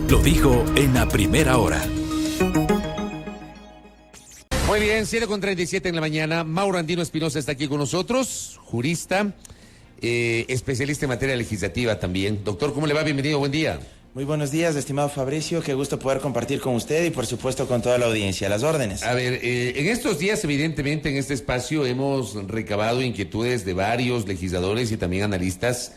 lo dijo en la primera hora. Muy bien, 7:37 en la mañana. Mauro Andino Espinosa está aquí con nosotros, jurista, especialista en materia legislativa también. Doctor, ¿cómo le va? Bienvenido, buen día. Muy buenos días, estimado Fabricio. Qué gusto poder compartir con usted y, por supuesto, con toda la audiencia. Las órdenes. A ver, en estos días, evidentemente, en este espacio hemos recabado inquietudes de varios legisladores y también analistas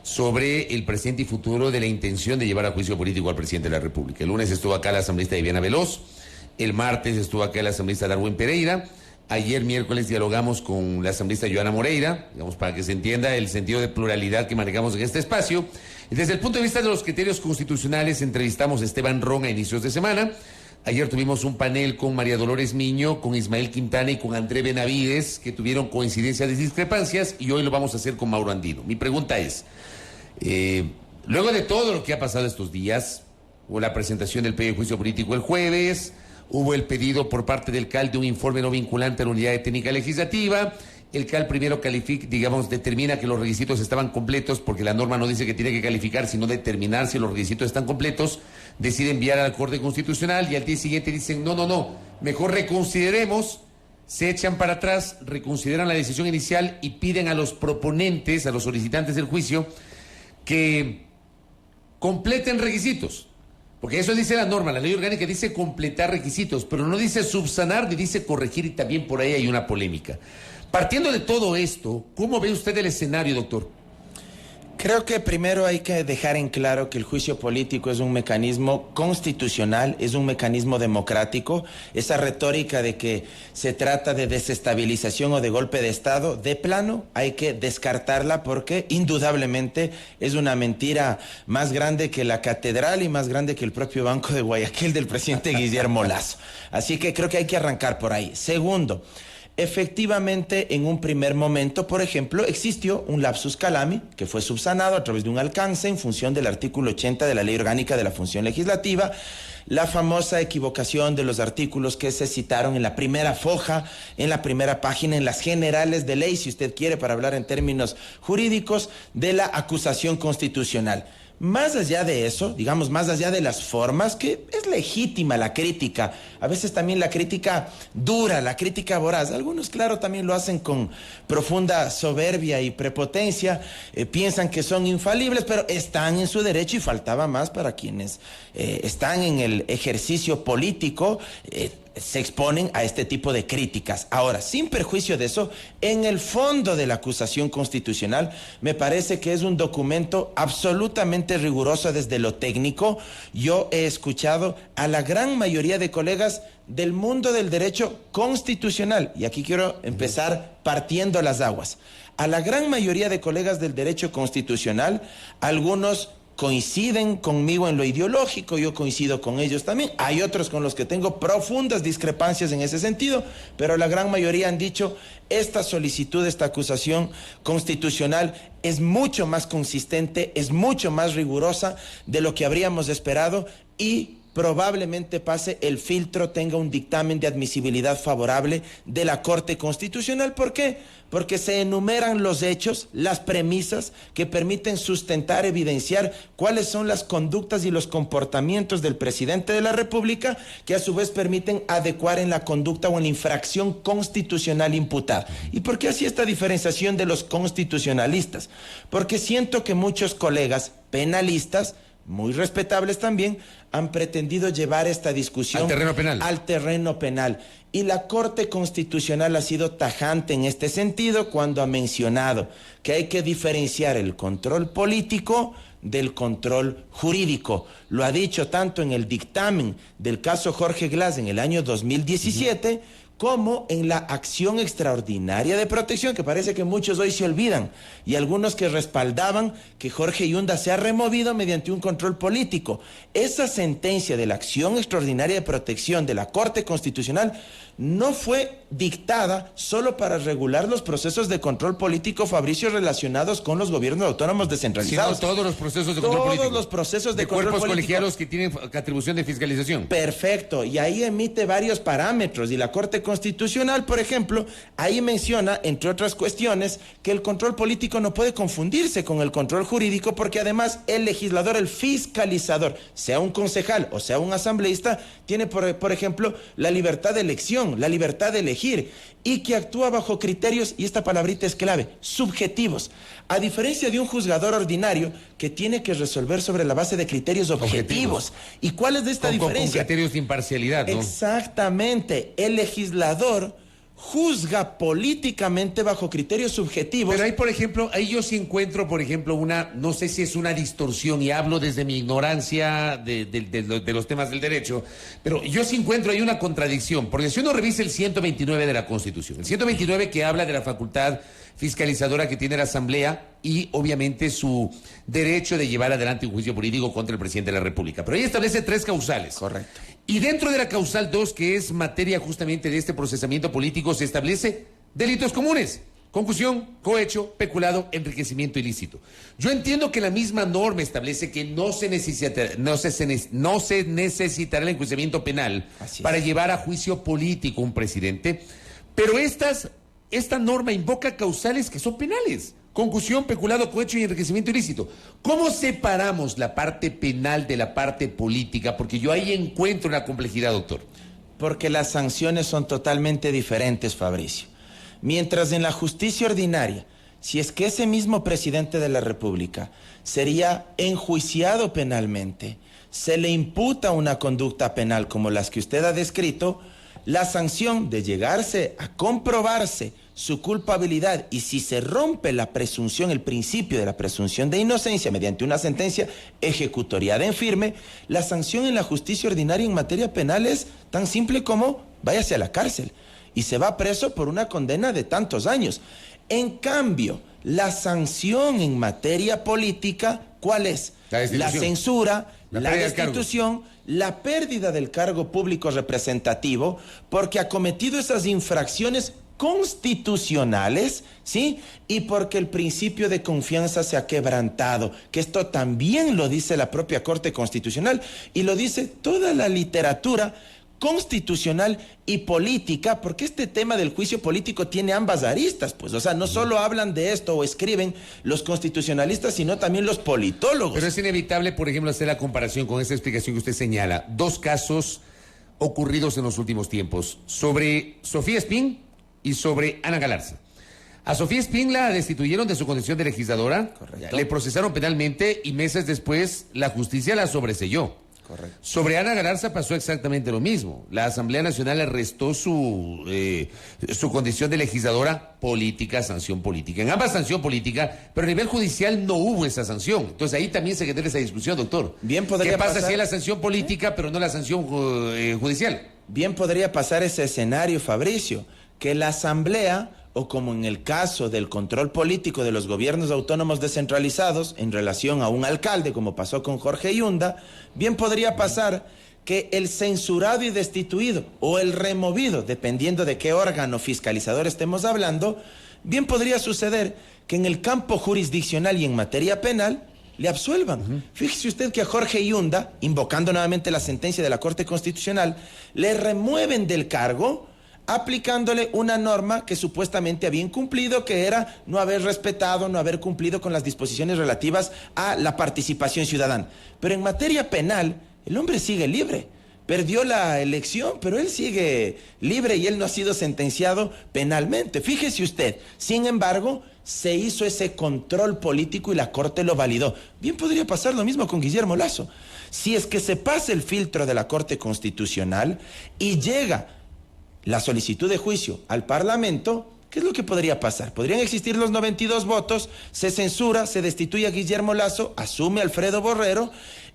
sobre el presente y futuro de la intención de llevar a juicio político al presidente de la República. El lunes estuvo acá la asambleísta Viviana Veloz, el martes estuvo acá el asambleísta Darwin Pereira, ayer miércoles dialogamos con la asambleísta Joana Moreira, digamos, para que se entienda el sentido de pluralidad que manejamos en este espacio. Y desde el punto de vista de los criterios constitucionales, entrevistamos a Esteban Ron a inicios de semana. Ayer tuvimos un panel con María Dolores Miño, con Ismael Quintana y con André Benavides, que tuvieron coincidencias y discrepancias, y hoy lo vamos a hacer con Mauro Andino. Mi pregunta es, luego de todo lo que ha pasado estos días, hubo la presentación del pedido de juicio político el jueves, hubo el pedido por parte del CAL de un informe no vinculante a la Unidad de Técnica Legislativa. El CAL primero determina que los requisitos estaban completos, porque la norma no dice que tiene que calificar, sino determinar si los requisitos están completos. Decide enviar a la Corte Constitucional y al día siguiente dicen, no, mejor reconsideremos. Se echan para atrás, reconsideran la decisión inicial y piden a los proponentes, a los solicitantes del juicio, que completen requisitos. Porque eso dice la norma, la ley orgánica dice completar requisitos, pero no dice subsanar ni dice corregir, y también por ahí hay una polémica. Partiendo de todo esto, ¿cómo ve usted el escenario, doctor? Creo que primero hay que dejar en claro que el juicio político es un mecanismo constitucional, es un mecanismo democrático. Esa retórica de que se trata de desestabilización o de golpe de Estado, de plano hay que descartarla, porque indudablemente es una mentira más grande que la catedral y más grande que el propio Banco de Guayaquil del presidente Guillermo Lasso. Así que creo que hay que arrancar por ahí. Segundo, efectivamente, en un primer momento, por ejemplo, existió un lapsus calami que fue subsanado a través de un alcance en función del artículo 80 de la Ley Orgánica de la Función Legislativa, la famosa equivocación de los artículos que se citaron en la primera foja, en la primera página, en las generales de ley, si usted quiere, para hablar en términos jurídicos, de la acusación constitucional. Más allá de eso, digamos, más allá de las formas, que es legítima la crítica, a veces también la crítica dura, la crítica voraz, algunos, claro, también lo hacen con profunda soberbia y prepotencia, piensan que son infalibles, pero están en su derecho, y faltaba más para quienes están en el ejercicio político, se exponen a este tipo de críticas. Ahora, sin perjuicio de eso, en el fondo de la acusación constitucional, me parece que es un documento absolutamente riguroso desde lo técnico. Yo he escuchado a la gran mayoría de colegas del mundo del derecho constitucional, y aquí quiero empezar partiendo las aguas. A la gran mayoría de colegas del derecho constitucional, algunos coinciden conmigo en lo ideológico, yo coincido con ellos también. Hay otros con los que tengo profundas discrepancias en ese sentido, pero la gran mayoría han dicho, esta solicitud, esta acusación constitucional es mucho más consistente, es mucho más rigurosa de lo que habríamos esperado, y probablemente pase el filtro, tenga un dictamen de admisibilidad favorable de la Corte Constitucional. ¿Por qué? Porque se enumeran los hechos, las premisas que permiten sustentar, evidenciar cuáles son las conductas y los comportamientos del presidente de la República, que a su vez permiten adecuar en la conducta o en la infracción constitucional imputada. ¿Y por qué así esta diferenciación de los constitucionalistas? Porque siento que muchos colegas penalistas, muy respetables también, han pretendido llevar esta discusión al terreno penal. Y la Corte Constitucional ha sido tajante en este sentido cuando ha mencionado que hay que diferenciar el control político del control jurídico. Lo ha dicho tanto en el dictamen del caso Jorge Glass en el año 2017, como en la acción extraordinaria de protección, que parece que muchos hoy se olvidan, y algunos que respaldaban que Jorge Yunda sea removido mediante un control político. Esa sentencia de la acción extraordinaria de protección de la Corte Constitucional no fue dictada solo para regular los procesos de control político, Fabricio, relacionados con los gobiernos autónomos descentralizados. Sino todos los procesos de control político. Todos los procesos de control cuerpos político. colegiados que tienen atribución de fiscalización. Perfecto, y ahí emite varios parámetros, y la Corte Constitucional, por ejemplo, ahí menciona, entre otras cuestiones, que el control político no puede confundirse con el control jurídico, porque además el legislador, el fiscalizador, sea un concejal o sea un asambleísta, tiene, por ejemplo, la libertad de elección, la libertad de elegir, y que actúa bajo criterios, y esta palabrita es clave, subjetivos, a diferencia de un juzgador ordinario que tiene que resolver sobre la base de criterios objetivos. ¿Y cuál es de esta diferencia? Con criterios de imparcialidad, ¿no? Exactamente. El legislador juzga políticamente bajo criterios subjetivos. Pero ahí, por ejemplo, ahí yo sí encuentro, por ejemplo, no sé si es una distorsión, y hablo desde mi ignorancia de los temas del derecho, pero yo sí encuentro ahí una contradicción, porque si uno revisa el 129 de la Constitución, el 129 que habla de la facultad fiscalizadora que tiene la Asamblea y obviamente su derecho de llevar adelante un juicio político contra el presidente de la República. Pero ahí establece 3 causales. Correcto. Y dentro de la causal 2, que es materia justamente de este procesamiento político, se establece delitos comunes: concusión, cohecho, peculado, enriquecimiento ilícito. Yo entiendo que la misma norma establece que no se necesitará el enjuiciamiento penal para llevar a juicio político un presidente, pero esta norma invoca causales que son penales: concusión, peculado, cohecho y enriquecimiento ilícito. ¿Cómo separamos la parte penal de la parte política? Porque yo ahí encuentro una complejidad, doctor. Porque las sanciones son totalmente diferentes, Fabricio. Mientras en la justicia ordinaria, si es que ese mismo presidente de la República sería enjuiciado penalmente, se le imputa una conducta penal como las que usted ha descrito, la sanción de llegarse a comprobarse su culpabilidad, y si se rompe la presunción, el principio de la presunción de inocencia mediante una sentencia ejecutoriada en firme, la sanción en la justicia ordinaria en materia penal es tan simple como váyase a la cárcel y se va preso por una condena de tantos años. En cambio, la sanción en materia política, ¿cuál es? La censura, la destitución, la pérdida del cargo público representativo, porque ha cometido esas infracciones constitucionales, ¿sí? Y porque el principio de confianza se ha quebrantado, que esto también lo dice la propia Corte Constitucional y lo dice toda la literatura constitucional y política, porque este tema del juicio político tiene ambas aristas, pues, o sea, no solo hablan de esto o escriben los constitucionalistas, sino también los politólogos. Pero es inevitable, por ejemplo, hacer la comparación con esta explicación que usted señala. 2 casos ocurridos en los últimos tiempos, sobre Sofía Espín y sobre Ana Galarza. A Sofía Espín la destituyeron de su condición de legisladora. Correcto. Le procesaron penalmente y meses después la justicia la sobreseyó. Correcto. Sobre Ana Galarza pasó exactamente lo mismo. La Asamblea Nacional le restó su condición de legisladora política, sanción política. En ambas sanción política, pero a nivel judicial no hubo esa sanción. Entonces ahí también se genera esa discusión, doctor. Bien podría ¿Qué pasa pasar? si es la sanción política, pero no la sanción judicial? Bien podría pasar ese escenario, Fabricio, que la Asamblea, o como en el caso del control político de los gobiernos autónomos descentralizados en relación a un alcalde, como pasó con Jorge Yunda, bien podría pasar que el censurado y destituido o el removido, dependiendo de qué órgano fiscalizador estemos hablando, bien podría suceder que en el campo jurisdiccional y en materia penal le absuelvan. Fíjese usted que a Jorge Yunda, invocando nuevamente la sentencia de la Corte Constitucional, le remueven del cargo aplicándole una norma que supuestamente había incumplido, que era no haber respetado, no haber cumplido con las disposiciones relativas a la participación ciudadana. Pero en materia penal, el hombre sigue libre. Perdió la elección, pero él sigue libre y él no ha sido sentenciado penalmente. Fíjese usted, sin embargo, se hizo ese control político y la Corte lo validó. Bien podría pasar lo mismo con Guillermo Lasso. Si es que se pasa el filtro de la Corte Constitucional y llega la solicitud de juicio al Parlamento, ¿qué es lo que podría pasar? Podrían existir los 92 votos, se censura, se destituye a Guillermo Lasso, asume Alfredo Borrero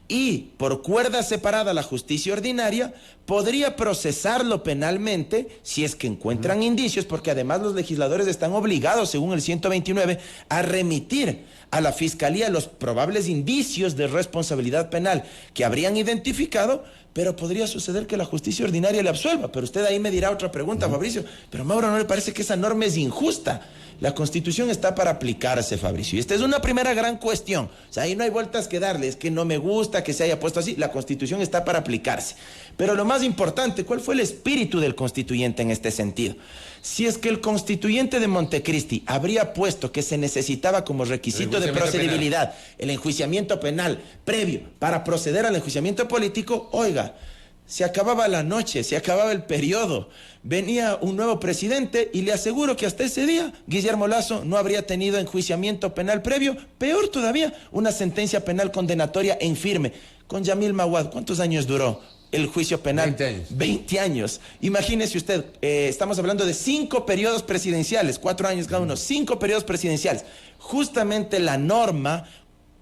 y por cuerda separada la justicia ordinaria podría procesarlo penalmente si es que encuentran indicios, porque además los legisladores están obligados, según el 129, a remitir a la Fiscalía los probables indicios de responsabilidad penal que habrían identificado, pero podría suceder que la justicia ordinaria le absuelva. Pero usted ahí me dirá otra pregunta, Fabricio. Pero Mauro, ¿no le parece que esa norma es injusta? La Constitución está para aplicarse, Fabricio. Y esta es una primera gran cuestión. O sea, ahí no hay vueltas que darle. Es que no me gusta que se haya puesto así. La Constitución está para aplicarse. Pero lo más importante, ¿cuál fue el espíritu del constituyente en este sentido? Si es que el constituyente de Montecristi habría puesto que se necesitaba como requisito de procedibilidad el enjuiciamiento penal previo para proceder al enjuiciamiento político, oiga, se acababa la noche, se acababa el periodo, venía un nuevo presidente y le aseguro que hasta ese día Guillermo Lasso no habría tenido enjuiciamiento penal previo, peor todavía, una sentencia penal condenatoria en firme. Con Yamil Mawad, ¿cuántos años duró el juicio penal? 20 años. 20 años. Imagínese usted, estamos hablando de 5 periodos presidenciales, 4 años cada uno, 5 periodos presidenciales. Justamente la norma,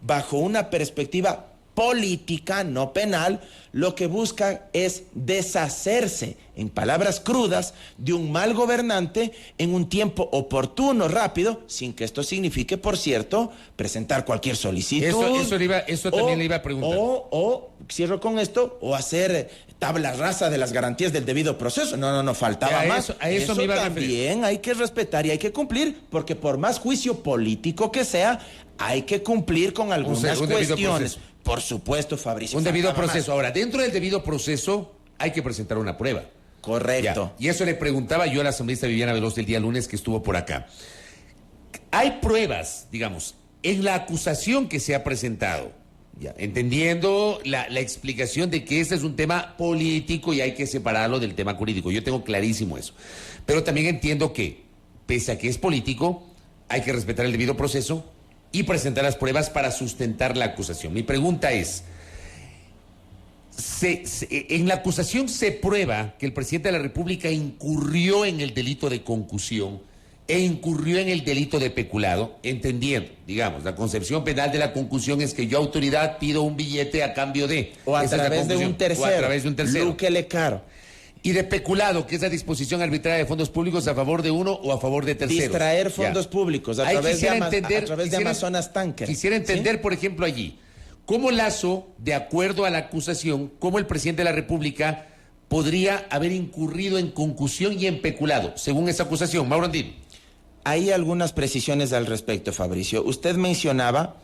bajo una perspectiva política, no penal, lo que busca es deshacerse, en palabras crudas, de un mal gobernante en un tiempo oportuno, rápido, sin que esto signifique, por cierto, presentar cualquier solicitud. Eso también le iba a preguntar. Cierro con esto, o hacer tabla rasa de las garantías del debido proceso. No, faltaba más. A eso me iba a referir. También hay que respetar y hay que cumplir, porque por más juicio político que sea, hay que cumplir con algunas cuestiones. Por supuesto, Fabricio. Un debido proceso. Ahora, dentro del debido proceso hay que presentar una prueba. Correcto. Ya. Y eso le preguntaba yo a la asambleísta Viviana Veloz el día lunes que estuvo por acá. Hay pruebas, digamos, en la acusación que se ha presentado, ya, entendiendo la explicación de que este es un tema político y hay que separarlo del tema jurídico. Yo tengo clarísimo eso. Pero también entiendo que, pese a que es político, hay que respetar el debido proceso y presentar las pruebas para sustentar la acusación. Mi pregunta es, en la acusación se prueba que el presidente de la República incurrió en el delito de concusión e incurrió en el delito de peculado, entendiendo, digamos, la concepción penal de la concusión es que yo, autoridad, pido un billete a cambio de... O a través de un tercero. Lúquele caro. Y de peculado, que es la disposición arbitraria de fondos públicos a favor de uno o a favor de terceros. Distraer fondos públicos a través de Amazonas Tanker. Quisiera entender, ¿sí? Por ejemplo, allí, cómo Lasso, de acuerdo a la acusación, cómo el presidente de la República podría haber incurrido en concusión y en peculado, según esa acusación. Mauro Andino. Hay algunas precisiones al respecto, Fabricio. Usted mencionaba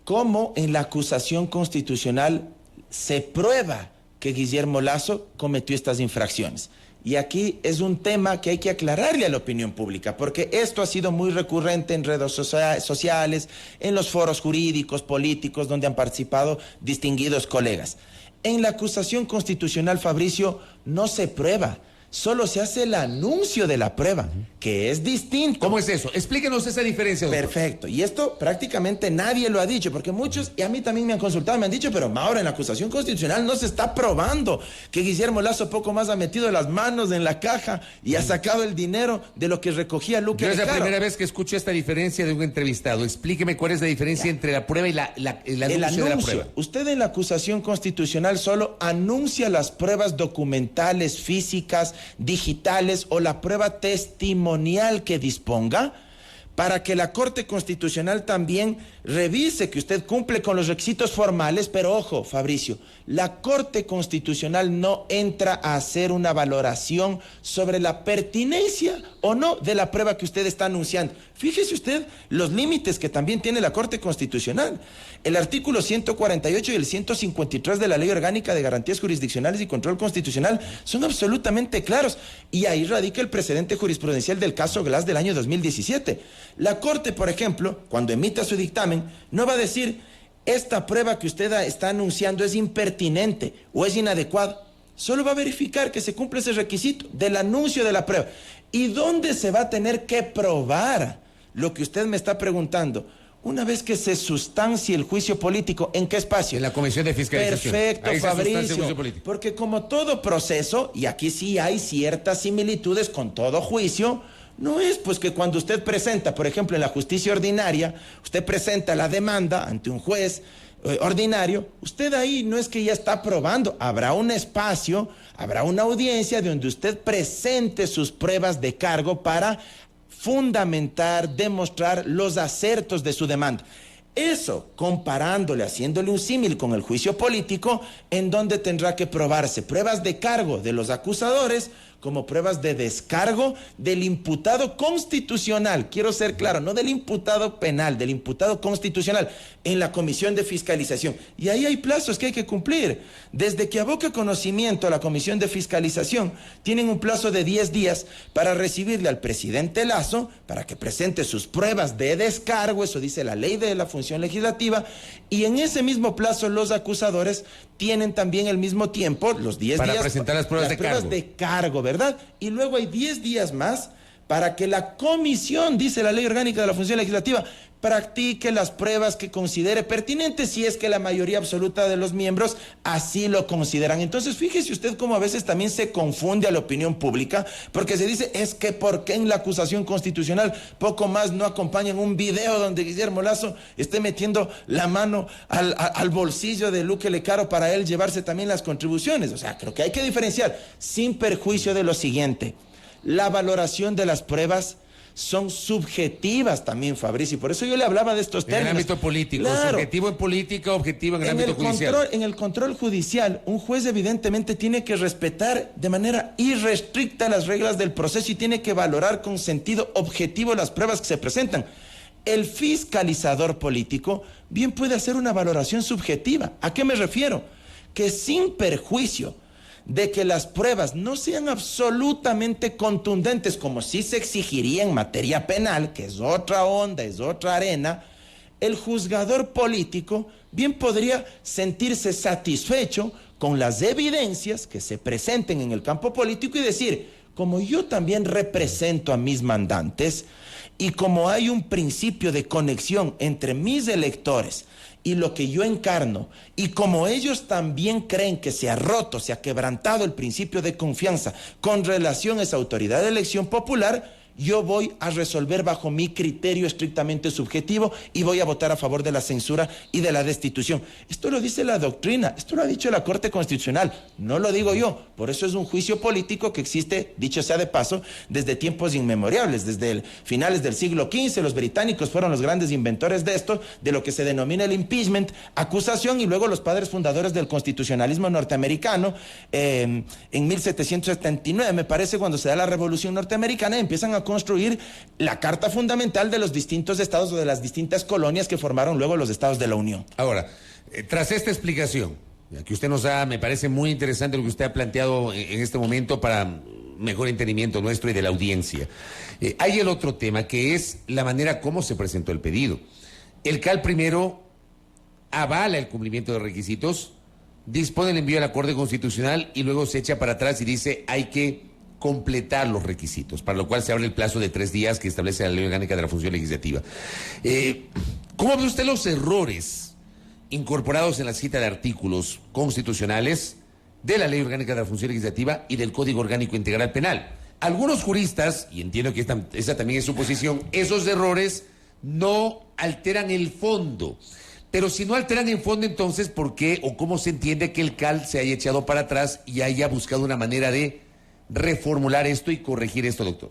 cómo en la acusación constitucional se prueba que Guillermo Lasso cometió estas infracciones. Y aquí es un tema que hay que aclararle a la opinión pública, porque esto ha sido muy recurrente en redes sociales, en los foros jurídicos, políticos, donde han participado distinguidos colegas. En la acusación constitucional, Fabricio, no se prueba, solo se hace el anuncio de la prueba, que es distinto. ¿Cómo es eso? Explíquenos esa diferencia, doctor. Perfecto. Y esto prácticamente nadie lo ha dicho, porque muchos, y a mí también me han consultado, me han dicho, pero Mauro, en la acusación constitucional no se está probando que Guillermo Lasso poco más ha metido las manos en la caja y ha sacado el dinero de lo que recogía Luque. Yo es la primera vez que escucho esta diferencia de un entrevistado. Explíqueme cuál es la diferencia entre la prueba y el anuncio de la prueba. Usted en la acusación constitucional solo anuncia las pruebas documentales, físicas, digitales o la prueba testimonial que disponga, para que la Corte Constitucional también revise que usted cumple con los requisitos formales. Pero ojo, Fabricio, la Corte Constitucional no entra a hacer una valoración sobre la pertinencia o no de la prueba que usted está anunciando. Fíjese usted los límites que también tiene la Corte Constitucional. El artículo 148 y el 153 de la Ley Orgánica de Garantías Jurisdiccionales y Control Constitucional son absolutamente claros. Y ahí radica el precedente jurisprudencial del caso Glass del año 2017. La Corte, por ejemplo, cuando emita su dictamen, no va a decir, esta prueba que usted está anunciando es impertinente o es inadecuada. Solo va a verificar que se cumple ese requisito del anuncio de la prueba. ¿Y dónde se va a tener que probar lo que usted me está preguntando? Una vez que se sustancie el juicio político, ¿en qué espacio? En la Comisión de Fiscalización. Perfecto, ahí Fabricio. Porque como todo proceso, y aquí sí hay ciertas similitudes con todo juicio, no es pues que cuando usted presenta, por ejemplo, en la justicia ordinaria, usted presenta la demanda ante un juez ordinario, usted ahí no es que ya está probando, habrá un espacio, habrá una audiencia donde usted presente sus pruebas de cargo para fundamentar, demostrar los acertos de su demanda. Eso, comparándole, haciéndole un símil con el juicio político, en donde tendrá que probarse pruebas de cargo de los acusadores como pruebas de descargo del imputado constitucional. Quiero ser claro, no del imputado penal, del imputado constitucional, en la comisión de fiscalización. Y ahí hay plazos que hay que cumplir. Desde que aboque conocimiento a la comisión de fiscalización, tienen un plazo de 10 días para recibirle al presidente Lasso, para que presente sus pruebas de descargo, eso dice la ley de la función legislativa, y en ese mismo plazo los acusadores tienen también el mismo tiempo, los 10 días... Para presentar las pruebas de cargo, ¿verdad? Y luego hay 10 días más para que la comisión, dice la ley orgánica de la función legislativa, practique las pruebas que considere pertinentes, si es que la mayoría absoluta de los miembros así lo consideran. Entonces, fíjese usted cómo a veces también se confunde a la opinión pública, porque se dice, es que ¿por qué en la acusación constitucional poco más no acompañan un video donde Guillermo Lasso esté metiendo la mano al bolsillo de Luque Lecaro para él llevarse también las contribuciones? O sea, creo que hay que diferenciar, sin perjuicio de lo siguiente: la valoración de las pruebas son subjetivas también, Fabricio, y por eso yo le hablaba de estos términos. En el ámbito político, claro, subjetivo en política, objetivo en el ámbito judicial. En el control judicial, un juez evidentemente tiene que respetar de manera irrestricta las reglas del proceso y tiene que valorar con sentido objetivo las pruebas que se presentan. El fiscalizador político bien puede hacer una valoración subjetiva. ¿A qué me refiero? Que sin perjuicio de que las pruebas no sean absolutamente contundentes, como sí se exigiría en materia penal, que es otra onda, es otra arena, el juzgador político bien podría sentirse satisfecho con las evidencias que se presenten en el campo político y decir, como yo también represento a mis mandantes y como hay un principio de conexión entre mis electores y lo que yo encarno, y como ellos también creen que se ha roto, se ha quebrantado el principio de confianza con relación a esa autoridad de elección popular, yo voy a resolver bajo mi criterio estrictamente subjetivo y voy a votar a favor de la censura y de la destitución. Esto lo dice la doctrina, esto lo ha dicho la Corte Constitucional, no lo digo yo. Por eso es un juicio político que existe, dicho sea de paso, desde tiempos inmemorables, desde finales del siglo XV. Los británicos fueron los grandes inventores de esto, de lo que se denomina el impeachment, acusación, y luego los padres fundadores del constitucionalismo norteamericano, en 1779, me parece, cuando se da la Revolución Norteamericana, empiezan a construir la carta fundamental de los distintos estados o de las distintas colonias que formaron luego los estados de la Unión. Ahora, tras esta explicación, que usted nos da, me parece muy interesante lo que usted ha planteado en este momento para mejor entendimiento nuestro y de la audiencia. Hay el otro tema, que es la manera como se presentó el pedido. El CAL primero avala el cumplimiento de requisitos, dispone el envío a la Corte Constitucional y luego se echa para atrás y dice hay que completar los requisitos, para lo cual se abre el plazo de 3 días que establece la Ley Orgánica de la Función Legislativa. ¿Cómo ve usted los errores incorporados en la cita de artículos constitucionales de la Ley Orgánica de la Función Legislativa y del Código Orgánico Integral Penal? Algunos juristas, y entiendo que esa también es su posición, esos errores no alteran el fondo. Pero si no alteran el fondo, entonces, ¿por qué o cómo se entiende que el CAL se haya echado para atrás y haya buscado una manera de reformular esto y corregir esto, doctor?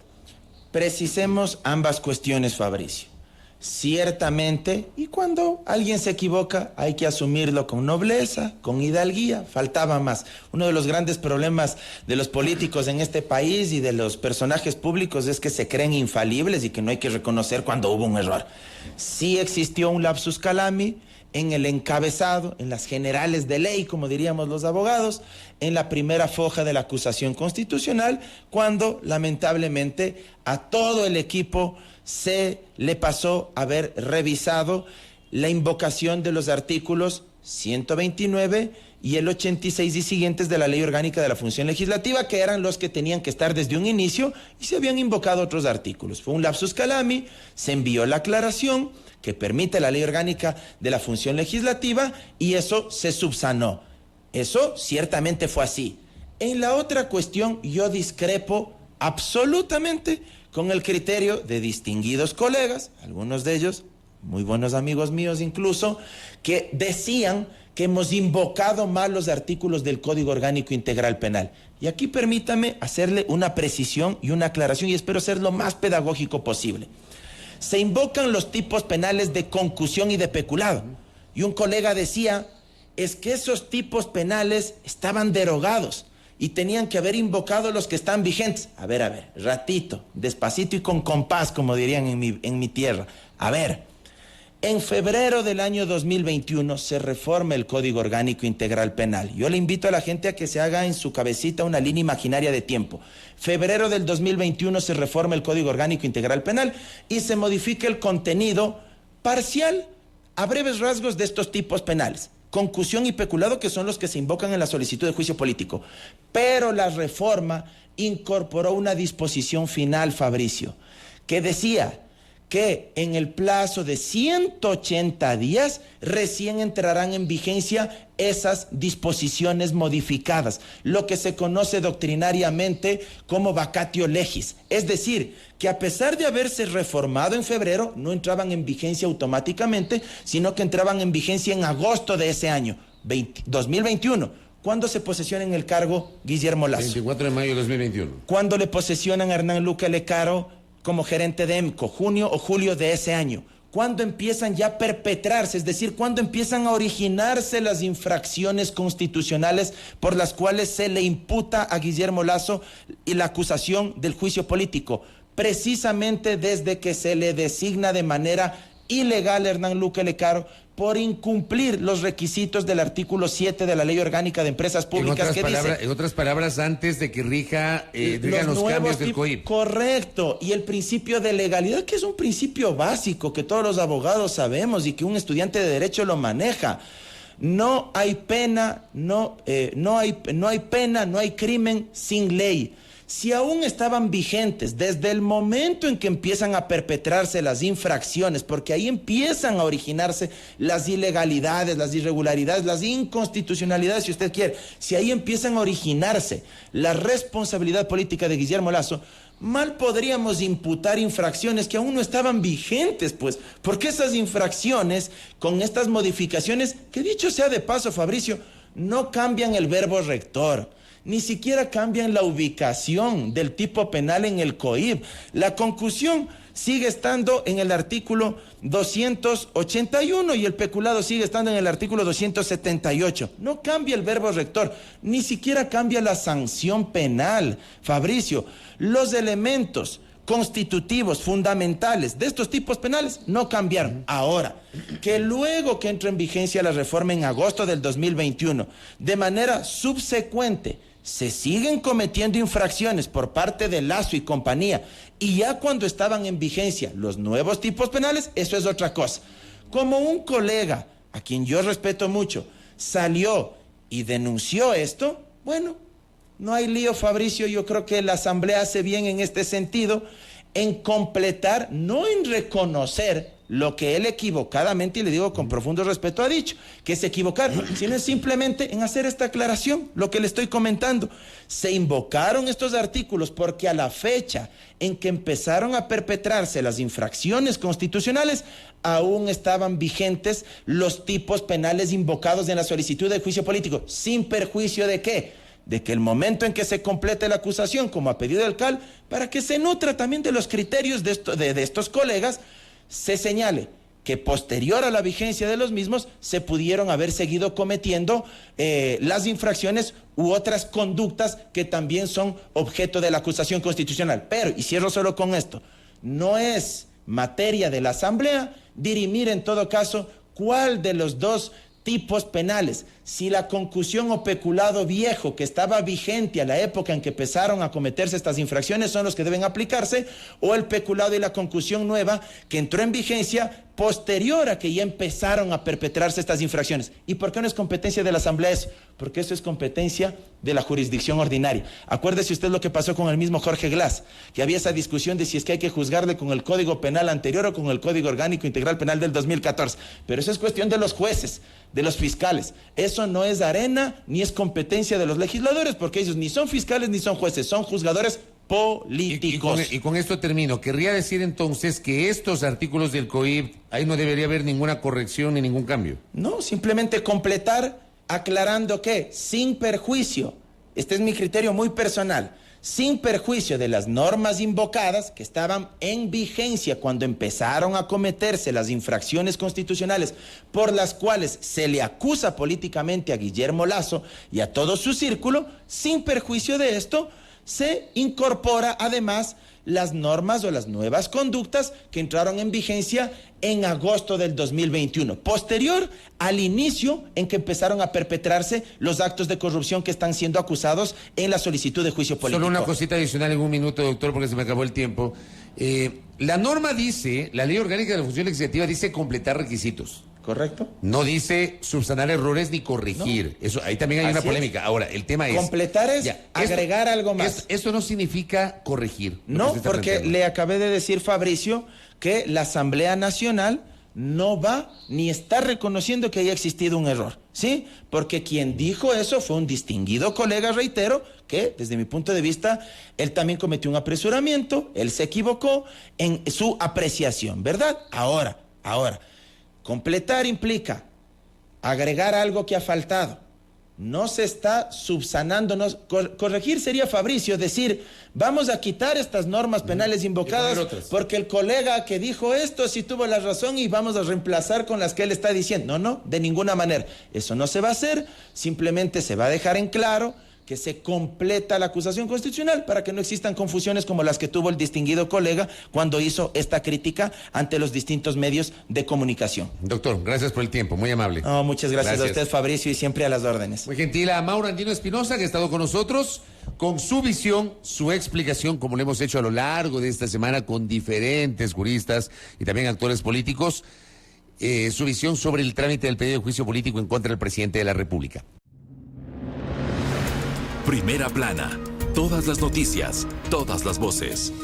Precisemos ambas cuestiones, Fabricio. Ciertamente, y cuando alguien se equivoca, hay que asumirlo con nobleza, con hidalguía, faltaba más. Uno de los grandes problemas de los políticos en este país y de los personajes públicos es que se creen infalibles y que no hay que reconocer cuando hubo un error. Sí existió un lapsus calami en el encabezado, en las generales de ley, como diríamos los abogados, en la primera foja de la acusación constitucional, cuando lamentablemente a todo el equipo se le pasó haber revisado la invocación de los artículos 129 y el 86 y siguientes de la Ley Orgánica de la Función Legislativa, que eran los que tenían que estar desde un inicio, y se habían invocado otros artículos. Fue un lapsus calami, se envió la aclaración que permite la Ley Orgánica de la Función Legislativa y eso se subsanó. Eso ciertamente fue así. En la otra cuestión yo discrepo absolutamente con el criterio de distinguidos colegas, algunos de ellos muy buenos amigos míos incluso, que decían que hemos invocado mal los artículos del Código Orgánico Integral Penal. Y aquí permítame hacerle una precisión y una aclaración y espero ser lo más pedagógico posible. Se invocan los tipos penales de concusión y de peculado. Y un colega decía, es que esos tipos penales estaban derogados y tenían que haber invocado los que están vigentes. A ver, ratito, despacito y con compás, como dirían en mi tierra. A ver, en febrero del año 2021 se reforma el Código Orgánico Integral Penal. Yo le invito a la gente a que se haga en su cabecita una línea imaginaria de tiempo. Febrero del 2021 se reforma el Código Orgánico Integral Penal y se modifica el contenido parcial, a breves rasgos, de estos tipos penales. Concusión y peculado, que son los que se invocan en la solicitud de juicio político. Pero la reforma incorporó una disposición final, Fabricio, que decía que en el plazo de 180 días recién entrarán en vigencia esas disposiciones modificadas, lo que se conoce doctrinariamente como vacatio legis. Es decir, que a pesar de haberse reformado en febrero, no entraban en vigencia automáticamente, sino que entraban en vigencia en agosto de ese año, 2021. ¿Cuándo se posesiona en el cargo Guillermo Lasso? 24 de mayo de 2021. ¿Cuándo le posesionan a Hernán Luque Lecaro como gerente de EMCO? Junio o julio de ese año. ¿Cuándo empiezan ya a perpetrarse? Es decir, ¿cuándo empiezan a originarse las infracciones constitucionales por las cuales se le imputa a Guillermo Lasso y la acusación del juicio político? Precisamente desde que se le designa de manera ilegal a Hernán Luque Lecaro por incumplir los requisitos del artículo 7 de la Ley Orgánica de Empresas Públicas, en otras palabras, antes de que rijan los cambios del COIP. Correcto, y el principio de legalidad, que es un principio básico que todos los abogados sabemos y que un estudiante de derecho lo maneja. No hay pena, no hay crimen sin ley. Si aún estaban vigentes desde el momento en que empiezan a perpetrarse las infracciones, porque ahí empiezan a originarse las ilegalidades, las irregularidades, las inconstitucionalidades, si usted quiere, si ahí empiezan a originarse la responsabilidad política de Guillermo Lasso, mal podríamos imputar infracciones que aún no estaban vigentes, pues, porque esas infracciones, con estas modificaciones, que dicho sea de paso, Fabricio, no cambian el verbo rector, ni siquiera cambian la ubicación del tipo penal en el COIP. La concusión sigue estando en el artículo 281 y el peculado sigue estando en el artículo 278. No cambia el verbo rector, ni siquiera cambia la sanción penal. Fabricio, los elementos constitutivos, fundamentales de estos tipos penales no cambiaron. Ahora, que luego que entra en vigencia la reforma en agosto del 2021, de manera subsecuente, se siguen cometiendo infracciones por parte de Lasso y compañía, y ya cuando estaban en vigencia los nuevos tipos penales, eso es otra cosa. Como un colega, a quien yo respeto mucho, salió y denunció esto, bueno, no hay lío, Fabricio. Yo creo que la Asamblea hace bien en este sentido, en completar, no en reconocer lo que él equivocadamente, y le digo con profundo respeto, ha dicho, que es equivocar, sino simplemente en hacer esta aclaración, lo que le estoy comentando. Se invocaron estos artículos porque a la fecha en que empezaron a perpetrarse las infracciones constitucionales, aún estaban vigentes los tipos penales invocados en la solicitud de juicio político, sin perjuicio de ¿qué? De que el momento en que se complete la acusación, como a pedido del CAL, para que se nutra también de los criterios de estos colegas, se señale que posterior a la vigencia de los mismos se pudieron haber seguido cometiendo las infracciones u otras conductas que también son objeto de la acusación constitucional. Pero, y cierro solo con esto, no es materia de la Asamblea dirimir en todo caso cuál de los dos tipos penales, si la concusión o peculado viejo que estaba vigente a la época en que empezaron a cometerse estas infracciones son los que deben aplicarse, o el peculado y la concusión nueva que entró en vigencia posterior a que ya empezaron a perpetrarse estas infracciones. ¿Y por qué no es competencia de la Asamblea eso? Porque eso es competencia de la jurisdicción ordinaria. Acuérdese usted lo que pasó con el mismo Jorge Glass, que había esa discusión de si es que hay que juzgarle con el Código Penal anterior o con el Código Orgánico Integral Penal del 2014. Pero eso es cuestión de los jueces, de los fiscales. Eso no es arena ni es competencia de los legisladores, porque ellos ni son fiscales ni son jueces, son juzgadores políticos. Y con esto termino. Querría decir entonces que estos artículos del COIP, ahí no debería haber ninguna corrección ni ningún cambio. No, simplemente completar aclarando que, sin perjuicio, este es mi criterio muy personal, sin perjuicio de las normas invocadas que estaban en vigencia cuando empezaron a cometerse las infracciones constitucionales por las cuales se le acusa políticamente a Guillermo Lasso y a todo su círculo, sin perjuicio de esto, se incorpora además las normas o las nuevas conductas que entraron en vigencia en agosto del 2021, posterior al inicio en que empezaron a perpetrarse los actos de corrupción que están siendo acusados en la solicitud de juicio político. Solo una cosita adicional en un minuto, doctor, porque se me acabó el tiempo. La norma dice, la Ley Orgánica de la Función Legislativa dice completar requisitos. ¿Correcto? No dice subsanar errores ni corregir. No. Eso, ahí también hay una polémica. Ahora, el tema es... Completar es agregar algo más. Esto no significa corregir. No, porque le acabé de decir, Fabricio, que la Asamblea Nacional no va ni está reconociendo que haya existido un error, ¿sí? Porque quien dijo eso fue un distinguido colega, reitero, que desde mi punto de vista, él también cometió un apresuramiento, él se equivocó en su apreciación, ¿verdad? Ahora, completar implica agregar algo que ha faltado. No se está subsanando, corregir sería, Fabricio, decir, vamos a quitar estas normas penales invocadas porque el colega que dijo esto sí tuvo la razón y vamos a reemplazar con las que él está diciendo. No, de ninguna manera. Eso no se va a hacer, simplemente se va a dejar en claro que se completa la acusación constitucional para que no existan confusiones como las que tuvo el distinguido colega cuando hizo esta crítica ante los distintos medios de comunicación. Doctor, gracias por el tiempo, muy amable. No, muchas gracias a usted, Fabricio, y siempre a las órdenes. Muy gentil a Mauro Andino Espinosa, que ha estado con nosotros, con su visión, su explicación, como lo hemos hecho a lo largo de esta semana con diferentes juristas y también actores políticos, su visión sobre el trámite del pedido de juicio político en contra del presidente de la República. Primera plana. Todas las noticias, todas las voces.